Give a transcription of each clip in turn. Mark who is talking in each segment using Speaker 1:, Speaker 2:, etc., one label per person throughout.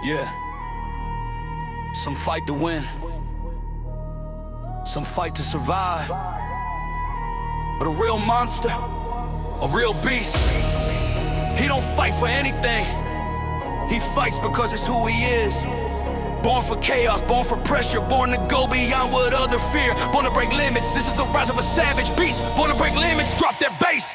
Speaker 1: Yeah. Some fight to win, some fight to survive. But a real monster, a real beast, he don't fight for anything. He fights because it's who he is. Born for chaos, born for pressure, born to go beyond what others fear. Born to break limits, this is the rise of a savage beast. Born to break limits, drop that bass.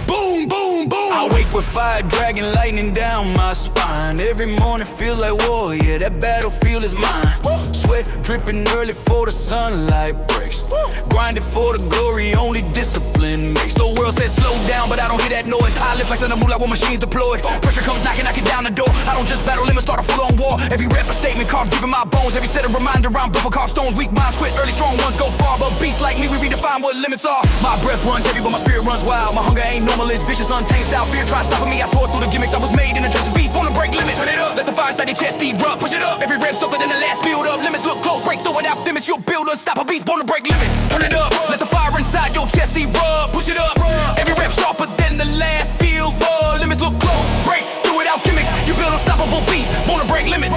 Speaker 1: Boom, boom, boom. I wake with fire, dragging lightning down my spine. Every morning feel like war, yeah, that battlefield is mine. Sweat dripping early for the sunlight breaks. Grinding for the glory, only discipline makes. The world says slow down, but I don't hear that noise. I live like thunder, move like when machines deployed. Pressure comes knocking down the door. I don't just battle limits, start a full-on war. Every rep a statement carved deep in my bones. Every set a reminder, I'm built for carved stones. Weak minds quit early, strong ones go far. But beasts like me, we redefine what limits are. My breath runs heavy, but my spirit runs wild. My hunger ain't normal, it's vicious, untamed style. Fear try stopping me, I tore through the gimmicks. I was made in the trenches, beast, born to break limits. Turn it up, let the fire inside your chest erupt. Push it up, every rep tougher than the last build up. Limits look close, break through without limits. You'll build unstoppable beast, born to break limits. Turn it up, let the fire inside your chest erupt. Push it up, every rep sharper than the last build up. Limits look close, break through without gimmicks. You build unstoppable beast, born to break limits.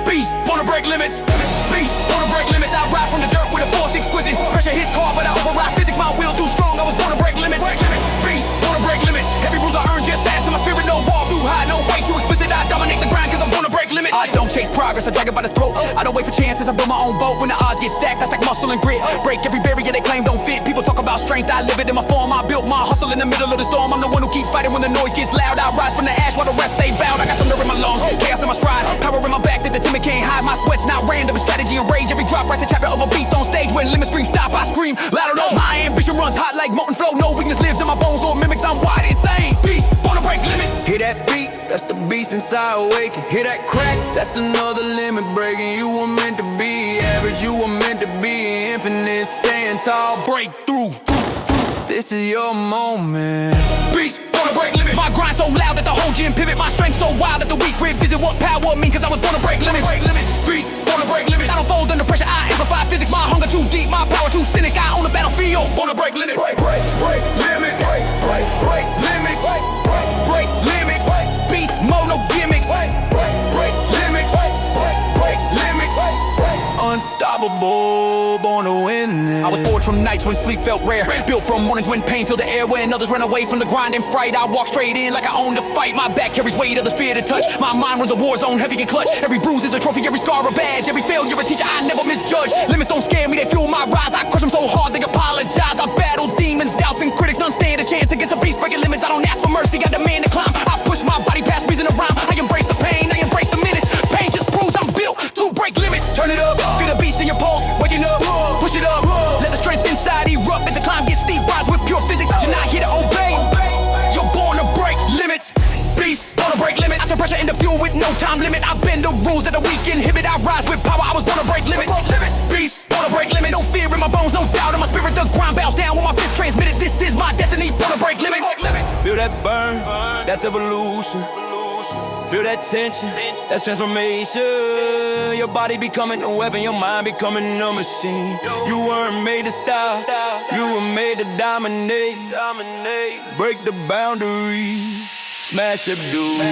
Speaker 1: Beast, born to break limits. Beast, born to break limits. I rise from the dirt with a force exquisite. Pressure hits hard, but I override physics. My will too strong, I was born to break limits. Beast, born to break limits. Every bruise I earn just adds to my spirit. No wall too high, no way too explicit. I dominate the grind cause I'm born to break limits. I don't chase progress, I drag it by the throat. I don't wait for chances, I build my own boat. When the odds get stacked, I stack muscle and grit. Break every barrier they claim don't fit. People talk about strength, I live it in my form. I built my hustle in the middle of the storm. I'm the one who keeps fighting when the noise gets loud. I rise from the ash while the rest stay bowed. I got thunder in my lungs, chaos in my stride, power in my back that the timid can't hide. My sweat's not random, it's strategy and rage. Every drop writes a chapter of a beast on stage. When limits scream stop, I scream louder. No, my ambition runs hot like molten flow. No weakness lives in my bones or mimics. I'm wide insane, beast, born to break limits. Hear that beat, that's the beast inside awaken. Hear that crack, that's another limit breaking. You were meant to be average, you were meant to be infinite. Stand tall, break through. This is your moment. Beast, born to break limits. My grind so loud that the whole gym pivot. My strength so wild that the weak revisit what power mean. Cause I was born to break limits. Beast, born to break limits. I don't fold under pressure, I amplify physics. My hunger too deep, my power too cynic. I own the battlefield, born to break limits. Break limits. Break limits. Break limits. Beast mode, no gimmicks. Break limits. Break limits. Unstoppable, born to win this. I was forged from nights when sleep felt rare. Built from mornings when pain filled the air. When others ran away from the grind and fright, I walk straight in like I own the fight. My back carries weight, others fear to touch. My mind runs a war zone, heavy and clutch. Every bruise is a trophy, every scar a badge. Every failure a teacher, I never misjudge. Limits don't scare me, they fuel my rise. I crush them so hard they apologize. I battle demons, doubts and critics. None stand a chance against a beast breaking limits. I don't ask for mercy, I demand to climb. I push my body past reason to rhyme. I embrace the pain, I embrace the menace. Pain just proves I'm built to break limits. Turn it up, feel the beast in your pulse. Waking up, push it up. Let the strength inside erupt. If the climb gets steep, rise with pure physics. You're not here to obey. You're born to break limits. Beast, born to break limits. After pressure in the fuel with no time limit. I bend the rules that the weak inhibit. I rise with power, I was born to break limits. Beast, born to break limits. No fear in my bones, no doubt in my spirit. The grind bows down when my fist transmitted. This is my destiny, born to break limits. Feel that burn, that's evolution. Feel that tension, that's transformation. Your body becoming a weapon, your mind becoming a machine. You weren't made to stop, you were made to dominate. Break the boundaries, smash your dudes.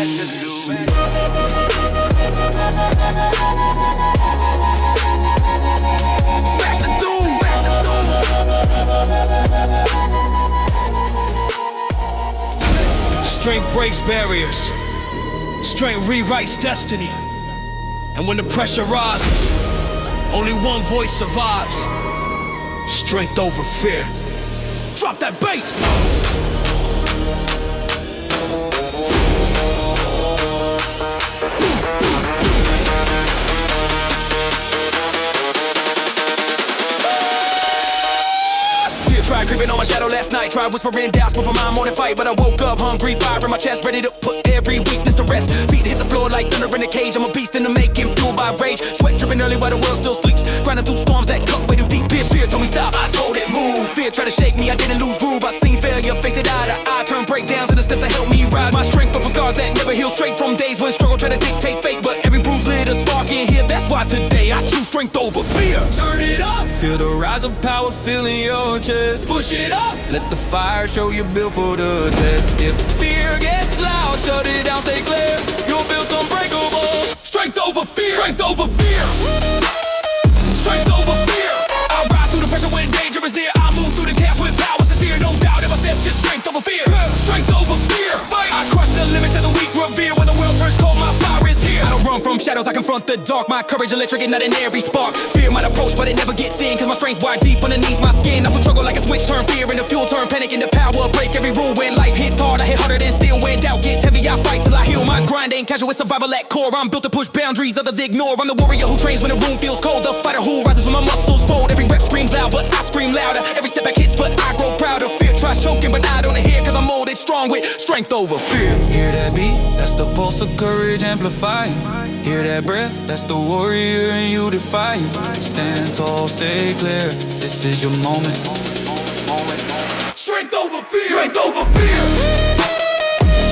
Speaker 1: Smash the dudes. Strength breaks barriers. Strength rewrites destiny. And when the pressure rises, only one voice survives. Strength over fear. Drop that bass! Tried creeping on my shadow last night. Tried whispering doubts before my morning fight. But I woke up hungry, fire in my chest, ready to put every weakness to rest. Feet hit the floor like thunder in a cage. I'm a beast in the making, fueled by rage. Sweat dripping early while the world still sleeps. Grinding through storms that cut way too deep. Fear told me stop, I told it move. Fear tried to shake me, I didn't lose groove. I seen failure, face it eye to eye. Turn breakdowns into steps that help me rise. My strength from scars that never heal. Straight from days when struggle tried to dictate fate. But every bruise lit a spark in here. That's why today I choose strength over fear. Turn it up, feel the rise of power, feeling your chest. Push it up, let the fire show you built for the test. If fear gets loud, shut it down, stay clear. You'll shadows, I confront the dark. My courage electric and not an airy spark. Fear might approach, but it never gets in, cause my strength wired deep underneath my skin. I will struggle like a switch, turn fear into fuel, turn panic into power. Break every rule when life hits hard. I hit harder than steel. When doubt gets heavy, I fight till I heal. My grind ain't casual, it's survival at core. I'm built to push boundaries others ignore. I'm the warrior who trains when the room feels cold. The fighter who rises when my muscles fold. Every rep screams loud, but I scream louder. Every setback hits, but I grow prouder. Fear tries choking, but I don't hear, cause I'm molded strong with strength over fear.
Speaker 2: Hear that beat? That's the pulse of courage amplifying. Hear that breath? That's the warrior in you defying. Stand tall, stay clear. This is your moment.
Speaker 1: Strength over fear. Strength over fear.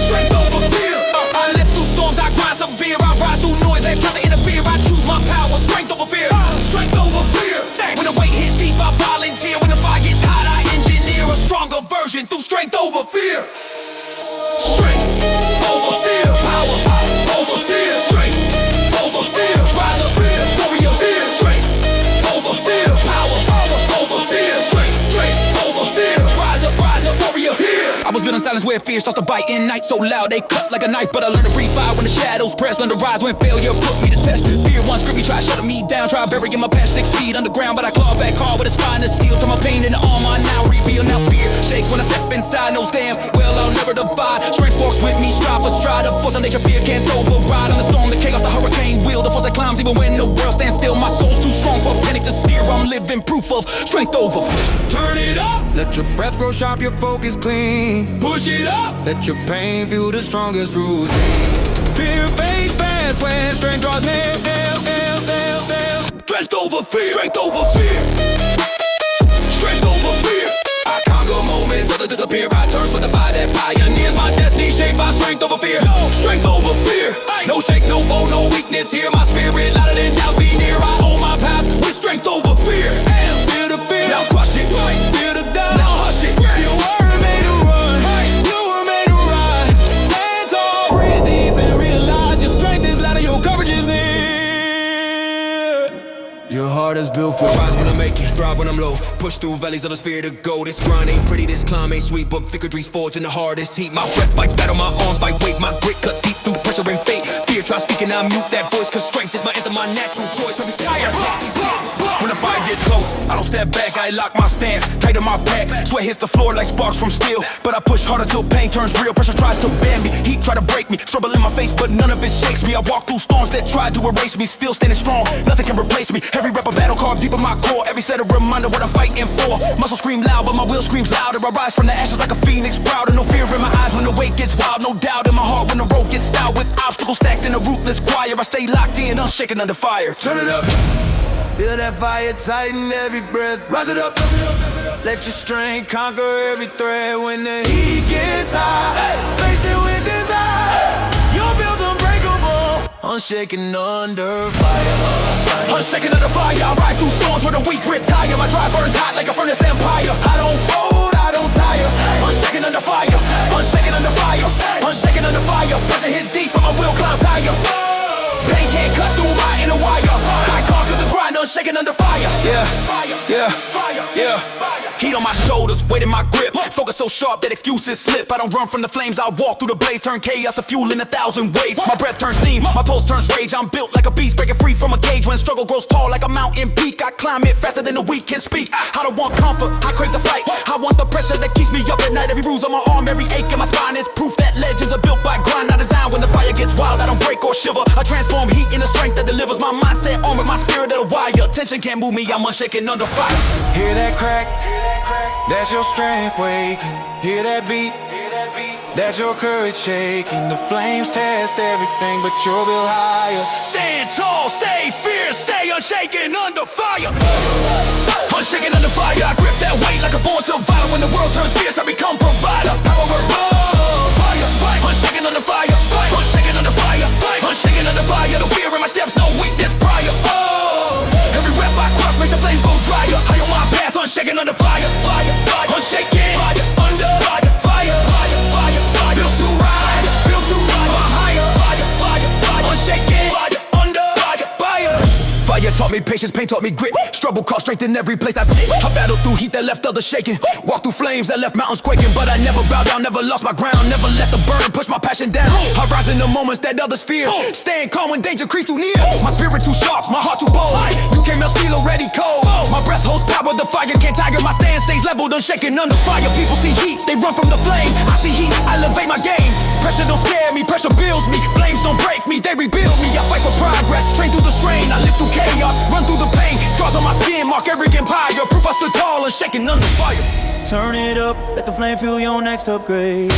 Speaker 1: Strength over fear. I lift through storms, I grind severe. I rise through noise that try to interfere. I choose my power. Strength over fear. Strength over fear. When the weight hits deep, I volunteer. When the fire gets hot, I engineer a stronger version through strength over fear. Strength over fear. Power over fear. Strength over fear. Rise up, warrior fear. Strength over fear. Power over fear. Strength over fear. Rise up, warrior here. I was built in silence where fear starts to bite in night so loud they cut like a knife. But I learned to breathe fire when the shadows press. Learn to rise when failure put me to test. Fear once gripped me, try shutting me down. Try burying my past 6 feet underground, but I claw back hard with a spine of steel. Turn my pain into armor, I now reveal. Now fear shakes when I step inside. Knows damn well I'll never divide. Strength walks with me, strive for stride. A force of nature, fear can't override. On the storm, the chaos, the hurricane wheel. The force that climbs even when the world stands still. My soul's too strong for panic to steer. I'm living proof of strength over. Turn it up.
Speaker 2: Let your breath grow sharp, your focus clean.
Speaker 1: Push it up.
Speaker 2: Let your pain fuel the strongest routine. Fear fades fast when strength draws near.
Speaker 1: Strength over fear. Strength over fear. Strength over fear. I conquer moments, others disappear. I turn for the fire that pioneers my destiny, shaped by strength over fear. Strength over fear. No shake, no foe, no weakness here. My spirit louder than doubts be near. I own my path with strength over fear. Fear the fear, now crush it. Fear the doubt, now hush it. You were made to run, you were made to ride. Stand tall, breathe deep and realize your strength is louder, your courage is near.
Speaker 2: Your heart is built for
Speaker 1: rise when I make it, drive when I'm low. Push through valleys, others fear to go. This grind ain't pretty, this climb ain't sweet, but victory's forged in the hardest heat. My breath fights battle, my arms fight weight. My grit cuts deep through pressure and fate. Fear tries speaking, I mute that voice, cause strength is my anthem, my natural choice. From fire, when the fire gets close, I don't step back, I lock my stance. Tight on my back, sweat hits the floor like sparks from steel. But I push harder till pain turns real. Pressure tries to bend me, heat try to break me. Struggle in my face, but none of it shakes me. I walk through storms that try to erase me. Still standing strong, nothing can replace me. Every rep a battle carved deep in my core. Every set a reminder what I'm fighting for. Muscles scream loud, but my will screams louder. I rise from the ashes like a phoenix, proud. And no fear in my eyes when the weight gets wild. No doubt in my heart when the road gets stout. With obstacles stacked in a ruthless choir, I stay locked in, unshaken under fire. Turn it up.
Speaker 2: Feel that fire tighten every breath.
Speaker 1: Rise it up.
Speaker 2: Let your strength conquer every threat. When the heat gets high, face it with desire. You're built unbreakable, unshaken under fire.
Speaker 1: Unshaken under fire, I rise through storms where the weak retire. My drive burns hot like a furnace empire. I don't fold, I don't tire. Unshaken under fire, unshaken under fire, unshaken under fire. Pressure hits deep, but my will climbs higher. Pain can't cut through my inner wire. I conquer the grind, unshaken under fire. Yeah. Heat on my shoulders, weight in my grip. Focus so sharp that excuses slip. I don't run from the flames, I walk through the blaze. Turn chaos to fuel in 1,000 ways. My breath turns steam, my pulse turns rage. I'm built like a beast, breaking free from a cage. When struggle grows tall like a mountain peak, I climb it faster than the weak can speak. I don't want comfort, I crave the fight. I want the pressure that keeps me up at night. Every bruise on my arm, every ache in my spine is proof that legends are built by grind, not design. When the fire gets wild, I don't break or shiver. I transform heat into strength that delivers. My mindset armor, my spirit of the wire. Tension can't move me, I'm unshaken under fire.
Speaker 2: Hear that crack? That's your strength waking. Hear that beat? That's your courage shaking. The flames test everything, but you're built higher.
Speaker 1: Stand tall, stay fierce, stay unshaken under fire. Unshaken under fire, I grip that weight like a born survivor. When the world turns fierce, I become provider. Power of fire, unshaken under fire, unshaken under fire, unshaken under fire. No fear in my steps, no weakness prior. Every rep I crush makes the flames go drier. I on my path, unshaken under fire, unshaken under fire, built to rise, higher, unshaken under fire. Fire taught me
Speaker 2: me patience, pain taught me grit. Struggle caused strength in every place I sit. I battled through heat that left others shaking. Walked through flames that left mountains quaking. But I never bowed down, never lost my ground. Never let the burden push my passion down. I rise in the moments that others fear. Staying calm when danger creeps too near. My spirit too sharp, my heart too bold. You can't melt steel already cold. My breath holds power, the fire can't tiger. My stand stays leveled, unshaken under fire. People see heat, they run from the flame. I see heat, I elevate my game. Pressure don't scare me, pressure builds me. Flames don't break me, they rebuild me. I fight for progress, train through the strain. I live through chaos, run through the pain. Scars on my skin, mark every empire. Proof I stood tall, unshaken under fire.
Speaker 3: Turn it up, let the flame fuel your next upgrade.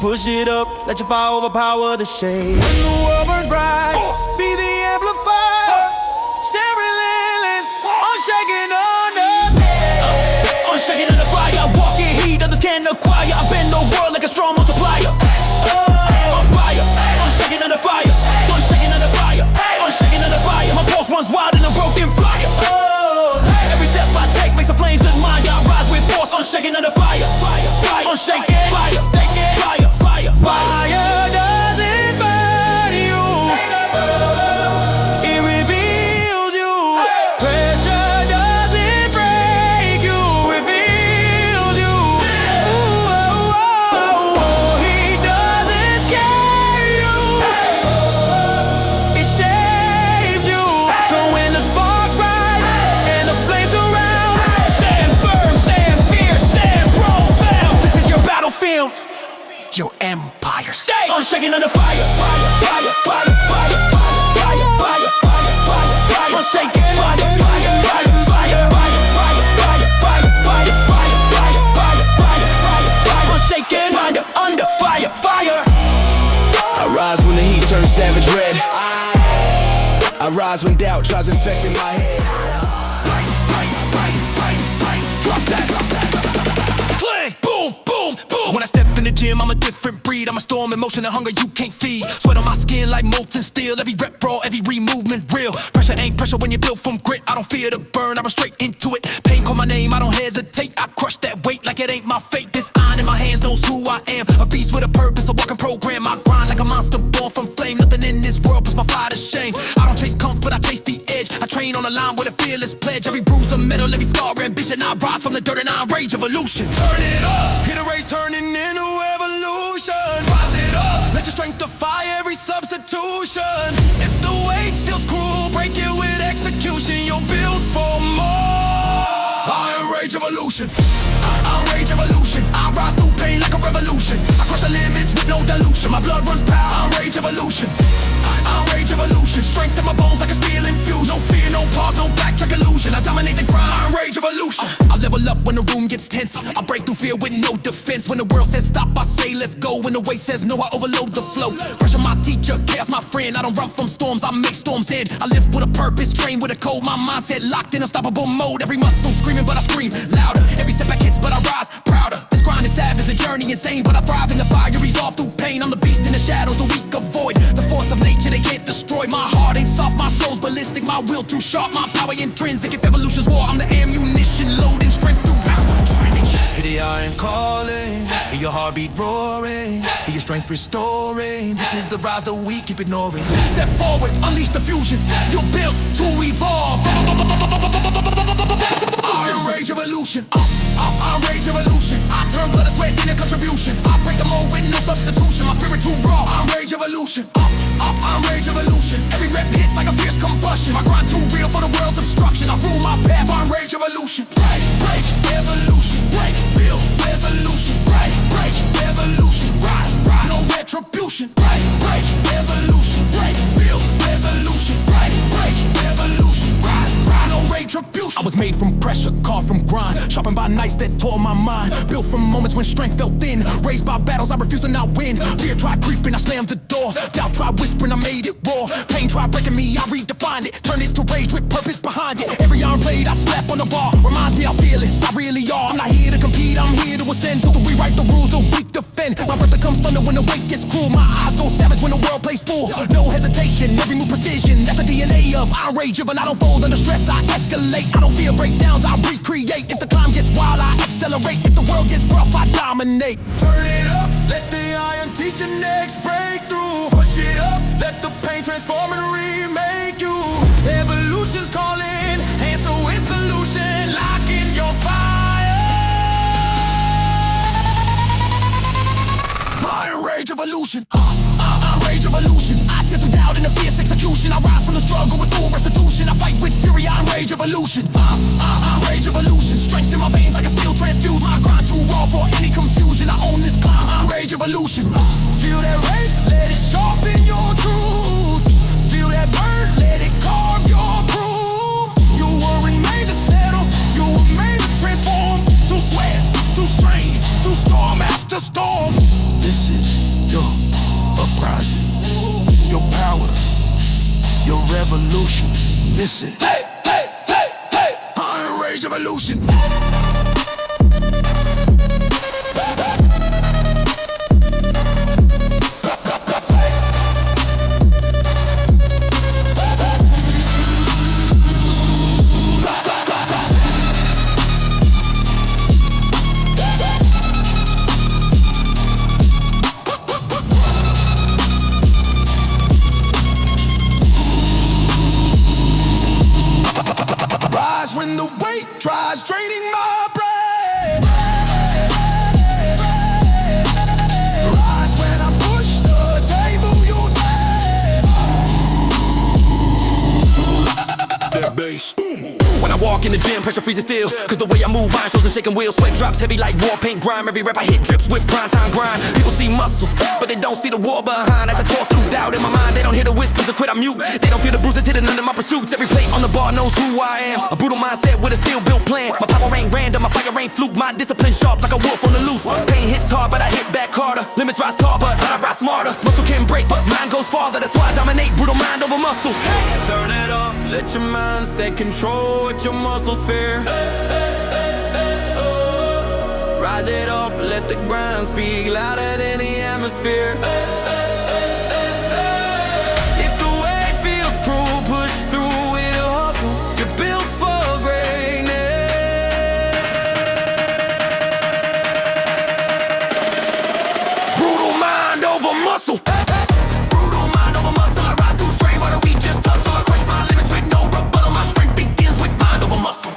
Speaker 3: Push it up, let your fire overpower the shade. When the world burns bright, be the amplifier. Stay relentless, unshaken under. Unshaken under fire, I walk in heat, others can't acquire. I bend the world like a strong multiplier. On fire, unshaken under fire. Unshaken under fire, unshaken under fire. My pulse runs wild in a broken flyer. Every step I take makes the flames admire. I rise with force, unshaken under fire. Unshaken, fire, fire, fire, fire doesn't burn you. It reveals you. Pressure doesn't break you. Reveals you. He doesn't scare you. It shapes you. So when the sparks rise and the flames surround, stand firm, stand fierce, stand profound. This is your battlefield, your empire. Stay unshaken under fire. Fire, fire, fire, fire, fire, fire, fire, fire, fire. Unshaken. Fire, fire, fire, fire, fire, fire, fire, fire, fire, fire, fire, fire, fire, fire. Unshaken. Fire, under fire, fire.
Speaker 2: I rise when the heat turns savage red. I rise when doubt tries infecting my head.
Speaker 1: Drop that. Clang, boom, boom, boom. When I step in the gym, I'm a different breed. I'm a storm, emotion and hunger you can't feed. Sweat on my skin like molten steel. Every rep raw, every re-movement real. Pressure ain't pressure when you're built from grit. I don't fear the burn, I run straight into it. Pain call my name, I don't hesitate. I crush that weight like it ain't my fate. This iron in my hands knows who I am. A beast with a purpose, a walking program. I grind like a monster born from flame. Nothing in this world puts my fire to shame. I don't chase comfort, I chase the edge. I train on the line with a fearless pledge. Every bruise a medal, every scar ambition. I rise from the dirt and I rage evolution.
Speaker 2: Turn it up, hit a race turning into evolution. Rise it up, let your strength defy every substitution. If the weight feels cruel, break it with execution. You're built for more.
Speaker 1: I rage evolution. I rage evolution. I rise through pain like a revolution. I crush the limits with no dilution. My blood runs power. I rage evolution. I rage evolution. Strength in my bones like a steel infused. No fear, no pause, no backtrack illusion. I dominate the grind. I rage evolution. I level up when the room gets tense. I break through fear with no defense. When the world says stop, I say let's go. When the weight says no, I overload the flow. Pressure my teacher, chaos my friend. I don't run from storms, I make storms end. I live with a purpose, train with a code. My mindset locked in unstoppable mode. Every muscle screaming, but I scream louder. Every setback hits, but I rise prouder. This grind is savage, the journey insane, but I thrive in the fire. Evolve through pain. I'm the beast in the shadows, the weak avoid. The force of nature, they can't destroy. My heart ain't soft, my soul's ballistic. My will too sharp, my power intrinsic. If evolution's war, I'm the ammunition. Loading strength throughout training.
Speaker 2: Hear the iron calling, hear your heartbeat roaring, hear your strength restoring. This is the rise that we keep ignoring.
Speaker 1: Step forward, unleash the fusion. You're built to evolve. I rage evolution. I rage evolution. I turn blood and sweat in a contribution. I break the mold with no substitution. My spirit too raw. I rage evolution. I rage evolution. Every rep hits like a fierce combustion. My grind too real for the world's obstruction. I rule my path. I rage evolution. Break evolution. Build resolution. Break evolution. Rise, no retribution. Break evolution. Build resolution. Break evolution. Rise, no retribution. I was made from pressure, carved from grind. Sharpened by nights that tore my mind. Built from moments when strength felt thin. Raised by battles I refused to not win. Fear tried creeping, I slammed the door. Doubt tried whispering, I made it raw. Pain tried breaking me, I redefined it. Turned it to rage with purpose behind it. Every iron blade I slap on the bar reminds me how fearless I really are. I'm not here to compete, I'm here to ascend. To rewrite the rules, the weak defend. My breath comes thunder when the weight gets cruel. My eyes go savage when the world plays full. No hesitation, every move precision. That's the DNA of I rage. When I don't fold under stress, I escalate. I don't fear breakdowns, I recreate. If the climb gets wild, I accelerate. If the world gets rough, I dominate.
Speaker 2: Turn it up, let the iron teach your next breakthrough. Push it up, let the pain transform and remake you. Evolution's calling. rage revolution. Rage revolution. I tip through doubt in a fierce execution. I rise from the struggle with full restitution. I fight with fury, I'm rage revolution. Rage revolution. Strength in my veins like a steel transfused. My grind too raw for any confusion. I own this climb, I'm rage revolution. Feel that rage, let it sharpen your truth. Feel that burn, let it carve your proof. You weren't made to settle, you were made to transform. Through sweat, through strain, through storm after storm. This is your uprising, your power, your revolution. This is rage revolution. When the weight tries draining my brain, rise when I push the table, you that bass.
Speaker 4: When I walk in the gym, pressure freezes still. Cause the way I move, iron shows a shaking wheel. Sweat drops heavy like war paint grime. Every rep I hit drips with prime time grind. People see muscle, but they don't see the war behind. As I tore through doubt in my mind, they don't hear the whispers of quit, I'm mute. They don't feel the bruises hidden under my pursuits. Every plate on the bar knows who I am. A brutal mindset with a steel built plan. My power ain't random, my fire ain't fluke. My discipline sharp like a wolf on the loose. Pain hits hard, but I hit back harder. Limits rise tall, but I rise smarter. Muscle can break, but mind goes farther. That's why I dominate, brutal mind over muscle. Turn it up, let your mindset control what your muscles fear. Rise it up, let the ground speak louder than the atmosphere. If the weight feels cruel, push through with a hustle. You're built for greatness. Brutal mind over muscle. Brutal mind over muscle. I rise through strain, but we just tussle. I crush my limits with no rebuttal. My strength begins with mind over muscle.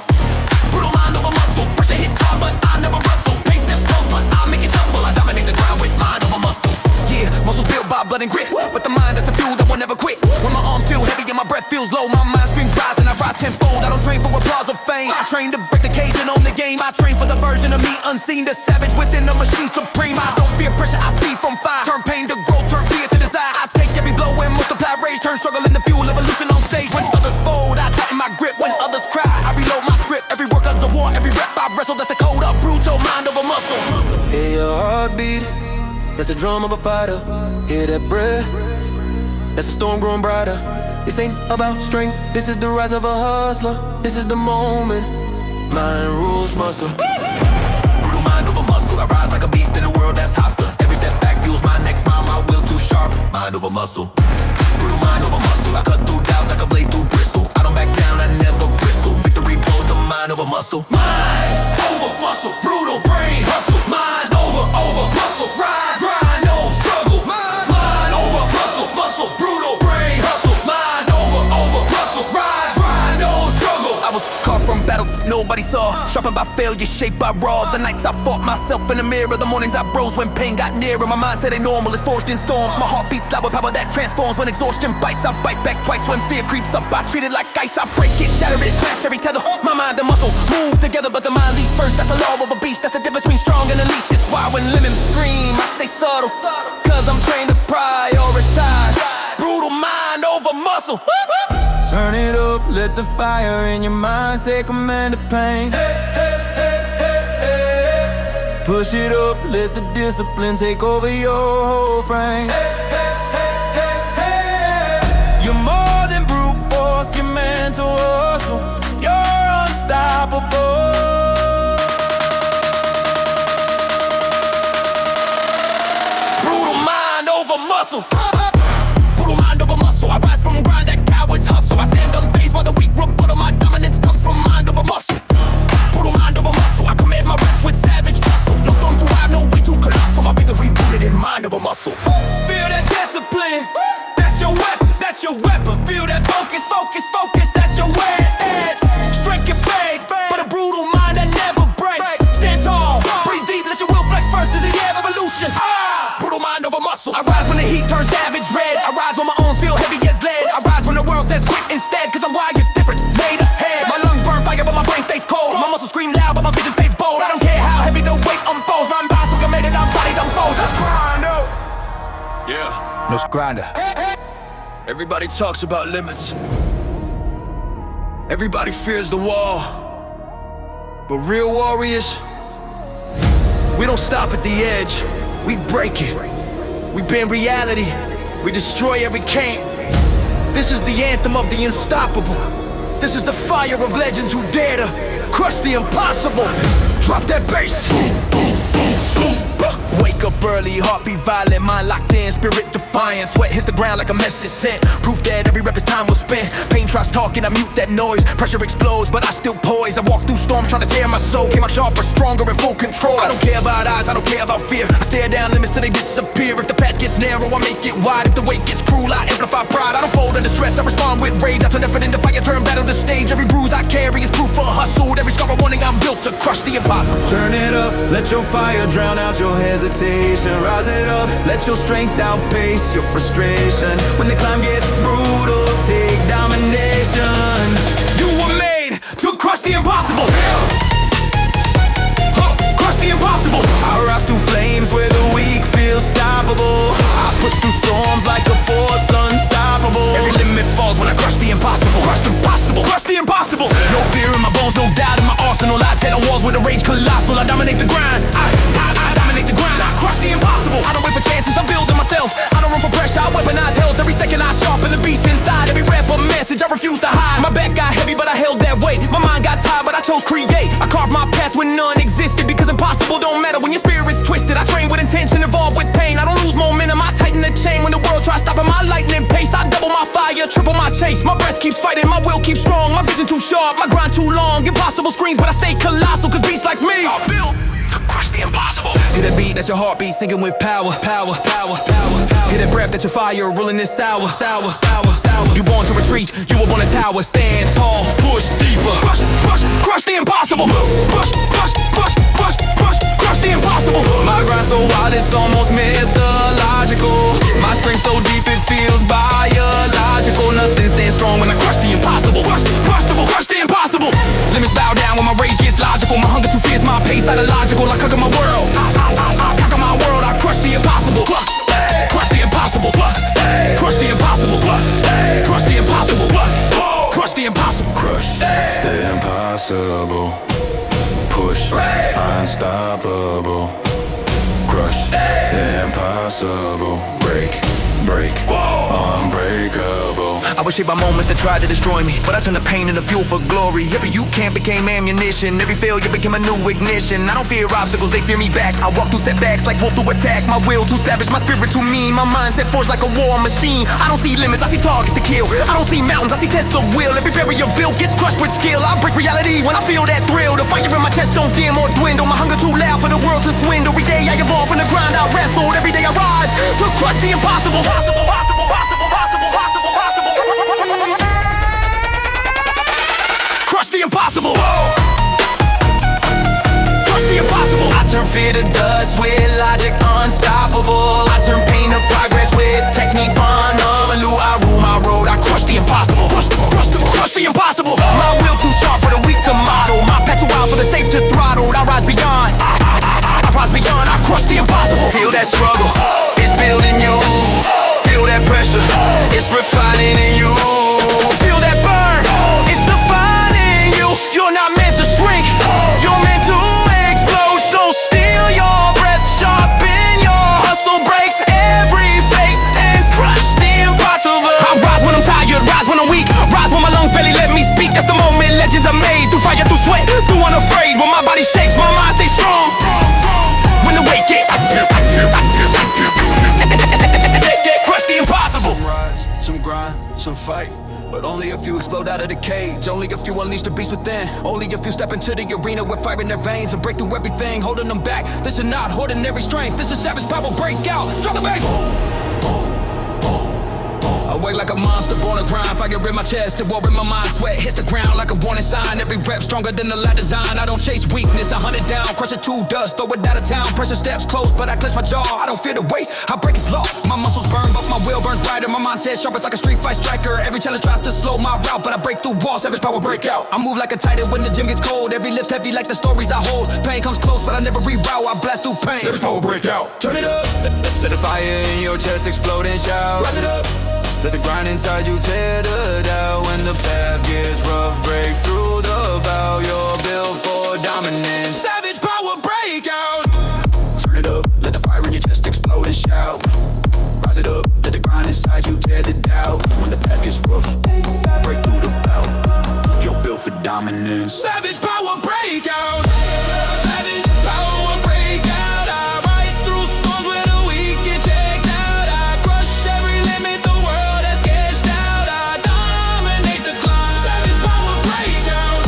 Speaker 4: Brutal mind over muscle. Pressure hits hard, but I never rustle. Pace steps close, but I make it shuffle. I dominate the ground with mind over muscle. Yeah, muscles built by blood and grit, but the mind is the fuel that will never quit. When my arms feel heavy and my breath feels low, my mind screams rise and I rise tenfold. I don't train for applause or fame. I train to break the cage and own the game. I train for the version of me unseen, the savage within the machine supreme. I don't fear pressure, I feed from fire. Turn pain to growth, turn fear to desire. I take every blow and multiply rage. Turn struggle into fuel, evolution on stage. When others fold, I tighten my grip. When others cry, I reload my script. Every work is a war, every rep I wrestle. That's the code of brutal mind over muscle. Hear your heartbeat, that's the drum of a fighter. Hear that breath, that's the storm growing brighter. This ain't about strength, this is the rise of a hustler. This is the moment, mind rules muscle. Brutal mind over muscle, I rise like a beast in a world that's hostile. Every setback fuels my next mile, my will too sharp. Mind over muscle. Brutal mind over muscle, I cut through doubt like a blade through bristle. I don't back down, I never bristle. Victory blows the mind over muscle. Mind over muscle, brutal brain hustle. Mind over muscle, rise, grind, no struggle. Mind over muscle, muscle, brutal brain hustle. Mind over muscle, rise, grind, no struggle. I was caught from battles nobody saw, sharpened by failure, shaped by raw. The nights I fought myself in the mirror, the mornings I rose when pain got nearer. My mindset ain't normal, it's forged in storms. My heart beats loud with power that transforms. When exhaustion bites, I bite back twice. When fear creeps up, I treat it like ice. I break it, shatter it, smash every tether. My mind and muscle move together, but the mind leads first. That's the law of a beast, that's the difference between strong and unleashed. It's why when lemons scream, I stay subtle, cause I'm trained to prioritize. Brutal mind over muscle. Turn it up, let the fire in your mind take command of pain. Push it up, let the discipline take over your whole frame. You're more than brute force, you're mental hustle. You're unstoppable. Brutal mind over muscle. Brutal mind over muscle. I rise from grind that cowards hustle. I stand unfazed while the weak rebuttal. My dominance comes from mind over muscle. Brutal mind over muscle. I command my reps with savage tussle. No storm too high, no way too colossal. My victory rooted in mind over muscle. Feel that discipline. That's your weapon. That's your weapon. Feel that focus, focus, focus. That's your weapon. Strength can fade, but a brutal mind that never breaks. Stand tall, breathe deep, let your will flex first. This is the air revolution. Brutal mind over over muscle. I rise when the heat turns savage red. I rise when my arms feel heavy as lead. I rise when the world says quit instead, cause I'm wired different, made ahead. My lungs burn fire but my brain stays cold. My muscles scream loud but my vision stays bold. I don't care how heavy the weight unfolds. I'm bicycle made it, I'm bodied, I'm bold. Let's grind up.
Speaker 1: Yeah.
Speaker 3: Let's grind it.
Speaker 2: Everybody talks about limits. Everybody fears the wall. But real warriors, we don't stop at the edge. We break it. We bend reality. We destroy every camp. This is the anthem of the unstoppable. This is the fire of legends who dare to crush the impossible. Drop that bass. Wake up early, heartbeat violent, mind locked in, spirit defiant. Sweat hits the ground like a message sent. Proof that every rep is time well spent. Pain tries talking, I mute that noise. Pressure explodes, but I still poise. I walk through storms trying to tear my soul. Came out sharper, stronger, in full control. I don't care about odds, I don't care about fear. I stare down limits till they disappear. If the path gets narrow, I make it wide. If the weight gets cruel, I amplify pride. I don't fold under stress, I respond with rage. I turn effort into fire, turn battle to stage. Every bruise I carry is proof for a hustle. Every scar a warning, I'm built to crush the impossible.
Speaker 3: Turn it up, let your fire drown out your hesitation. Rise it up, let your strength outpace your frustration. When the climb gets brutal, take domination.
Speaker 2: You were made to crush the impossible. Crush the impossible.
Speaker 3: I rise through flames where the weak feel stoppable. I push through storms like a force unstoppable.
Speaker 2: Every limit falls when I crush the impossible. Crush the impossible. Crush the impossible. No fear in my bones, no doubt in my arsenal. I tear the walls with a rage colossal. I dominate the grind. I dominate the grind. I crush the impossible. I don't wait for chances, I'm building myself. I don't run for pressure, I weaponize health. Every second I sharpen the beast inside. Every rap a message, I refuse to hide. My back got heavy, but I held that weight. My mind got tired, but I chose create. I carved my path when none existed, because impossible don't matter when your spirit's twisted. I train with intention, involved with pain. I don't lose momentum, I tighten the chain. When the world tries stopping my lightning pace, I double my fire, triple my chase. My breath keeps fighting, my will keeps strong. My vision too sharp, my grind too long. Impossible screens, but I stay colossal, cause beasts like me are built to crush the impossible.
Speaker 3: Hit a beat, that's your heartbeat, singing with power. Hit a breath, that's your fire, ruling this sour. You born to retreat, you were born a tower. Stand tall, push deeper.
Speaker 2: Crush the impossible. Crush the impossible.
Speaker 3: My grind so wild, it's almost mythological. My strength so deep, it feels biological. Nothing stands strong when I crush the impossible.
Speaker 2: Crush the impossible.
Speaker 3: Limits bow down when my rage gets logical. My hunger too fierce, my pace ideological. I conquer my world. I conquer my world. I crush the impossible. Crush the impossible. Crush the impossible. Crush the impossible. Crush the impossible.
Speaker 5: Crush the impossible. Push unstoppable. Crush the impossible. Break, unbreakable.
Speaker 3: I was shaped by moments that tried to destroy me, but I turned the pain into fuel for glory. Every you can't became ammunition. Every failure became a new ignition. I don't fear obstacles, they fear me back. I walk through setbacks like wolf through attack. My will too savage, my spirit too mean. My mindset forged like a war machine. I don't see limits, I see targets to kill. I don't see mountains, I see tests of will. Every barrier built gets crushed with skill. I break reality when I feel that thrill. The fire in my chest don't dim or dwindle. My hunger too loud for the world to swindle. Every day I evolve from the grind I wrestled. Every day I rise to crush the impossible.
Speaker 2: Crush the impossible. Crush the impossible.
Speaker 3: I turn fear to dust with logic unstoppable. I turn pain to progress with technique phenomenal. I rule my road, I crush the impossible.
Speaker 2: Crush the impossible.
Speaker 3: My will too sharp for the weak to model. My path too wild for the safe to throttle. I rise beyond. I rise beyond. I crush the impossible. Feel that struggle, it's building you. Feel that pressure, it's refining in you. Feel that burn, it's defining you. You're not meant to shrink, you're meant to explode. So steal your breath, sharpen your hustle, break every fate and crush the impossible. I rise when I'm tired, rise when I'm weak, rise when my lungs barely let me speak. That's the moment legends are made. Through fire, through sweat, through unafraid. When my body shakes, my mind stays strong. When the weight gets crush the impossible.
Speaker 2: Some rise, some grind, some fight, but only if you explode out of the cage. Only if you unleash the beast within. Only if you step into the arena with fire in their veins and break through everything holding them back. This is not ordinary strength, this is savage power breakout. Drop the bass. I wake
Speaker 1: like a monster, born to grind. Fire in my chest, it war in my mind. Sweat hits the ground like a warning sign. Every rep stronger than the lab design. I don't chase weakness, 100 down. Crush it to dust, throw it out of town. Pressure steps close, but I clench my jaw. I don't fear the weight, I break its law. My muscles burn, but my will burns brighter. My mindset sharp, it's like a street fight striker. Every challenge tries to slow my route, but I break through walls, savage power break out. I move like a titan when the gym gets cold. Every lift heavy like the stories I hold. Pain comes close, but I never reroute. I blast through pain.
Speaker 2: Savage power break out.
Speaker 3: Turn it up, let the fire in your chest explode and shout. Rise it up, let the grind inside you tear the doubt. When the path gets rough, break through the bow. You're built for dominance.
Speaker 4: Savage power breakout.
Speaker 1: Turn it up, let the fire in your chest explode and shout. Rise it up, let the grind inside you tear the doubt. When the path gets rough, break through the bow. You're built for dominance.
Speaker 4: Savage power breakout. Savage power breakout. I rise through storms where the weak get checked out. I crush every limit the world has sketched out. I dominate the climb. Savage power breakout.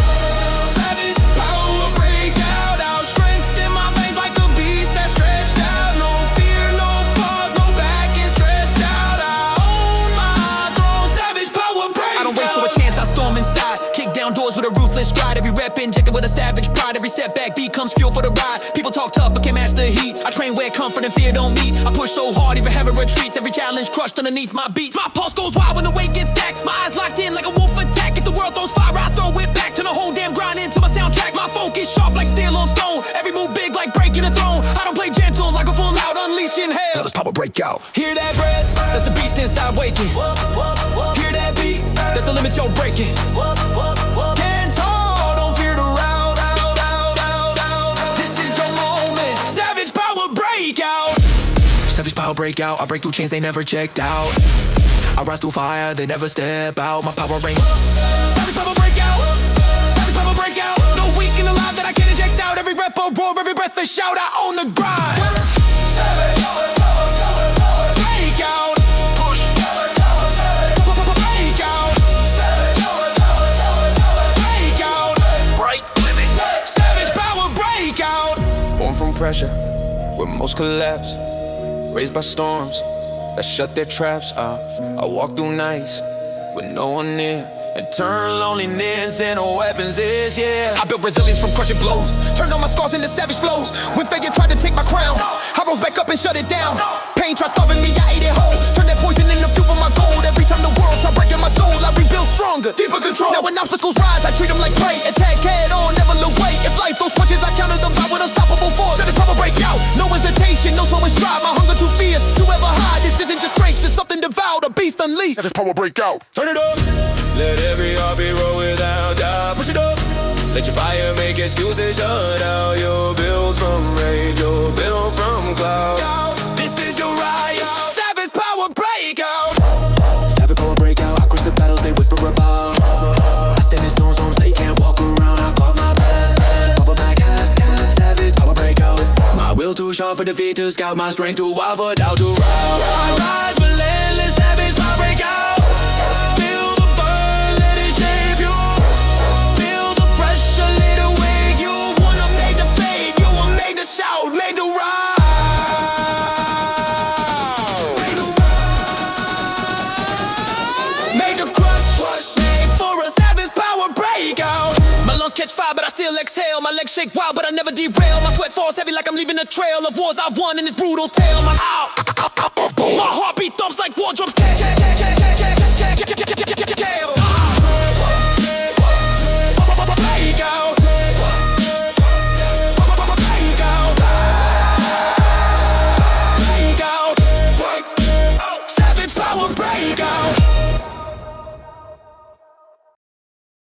Speaker 4: Savage power breakout. I'll strengthen my veins like a beast that's stretched out. No fear, no pause, no back is stressed out. I own my throne. Savage power breakout.
Speaker 1: I don't wait for a chance, I storm inside. Kick down doors with a ruthless stride. Every rep injected with a savage pride. Every setback becomes fuel for the ride. People talk tough but can't match the heat. I train where comfort and fear don't meet. I push so hard, even having retreats. Every challenge crushed underneath my beats. My pulse goes wild when the weight gets stacked. My eyes locked in like a wolf attack. If the world throws fire, I throw it back. Turn the whole damn grind into my soundtrack. My focus sharp like steel on stone. Every move big like breaking a throne. I don't play gentle like a full out unleashing hell.
Speaker 2: Savage power break out.
Speaker 1: Hear that breath? That's the beast inside waking. Hear that beat? That's the limit you're breaking.
Speaker 4: Can't tall, don't fear the route. This is your moment. Savage power breakout.
Speaker 1: Savage power breakout. I break through chains they never checked out. I rise through fire, they never step out. My power reigns.
Speaker 4: Savage power breakout. Savage power breakout. No weak in the life that I can't inject out. Every rep a roar, every breath a shout. I own the grind. Savage breakout. Push. Breakout. Break limit. Savage power breakout.
Speaker 3: Born from pressure, where most collapse. Raised by storms that shut their traps. I walk through nights with no one near, and turn loneliness into weapons, yeah.
Speaker 4: I built resilience from crushing blows. Turned all my scars into savage flows. When failure tried to take my crown, I rose back up and shut it down. Pain tried starving me, I ate it whole. Turned that poison into fuel for my gold. Every time the world tried breaking my soul, I rebuild stronger, deeper control. Now when obstacles rise, I treat them like prey. Attack head on, never look away. If life throws punches, I counter them by with unstoppable force. Savage power breakout. No hesitation, no slowing stride. My hunger too fierce to ever hide. This isn't just strength, it's something devout, a beast unleashed.
Speaker 2: Savage power break out.
Speaker 3: Turn it up, let every heartbeat roll without doubt. Push it up, let your fire make excuses shut out. You're built from rage, you're built from cloud.
Speaker 4: This is your riot. Savage power breakout.
Speaker 3: Savage power breakout, I crush the battles they whisper about. I stand in storms they can't walk around. I caught my breath, bubble back hat. Savage power breakout. My will too sharp for defeat to scout. My strength too wild for doubt to rout.
Speaker 4: I rise relentless, savage power breakout. Feel the burn, let it shape you. Feel the pressure, let it wake you. Wanna make the fade, you were made to shout, made to rise. Made to crush, made for a savage power breakout. My lungs catch fire, but I still exhale. My legs shake wild, but I never derail. My sweat falls heavy like I'm leaving a trail of wars I've won in this brutal tale. My heart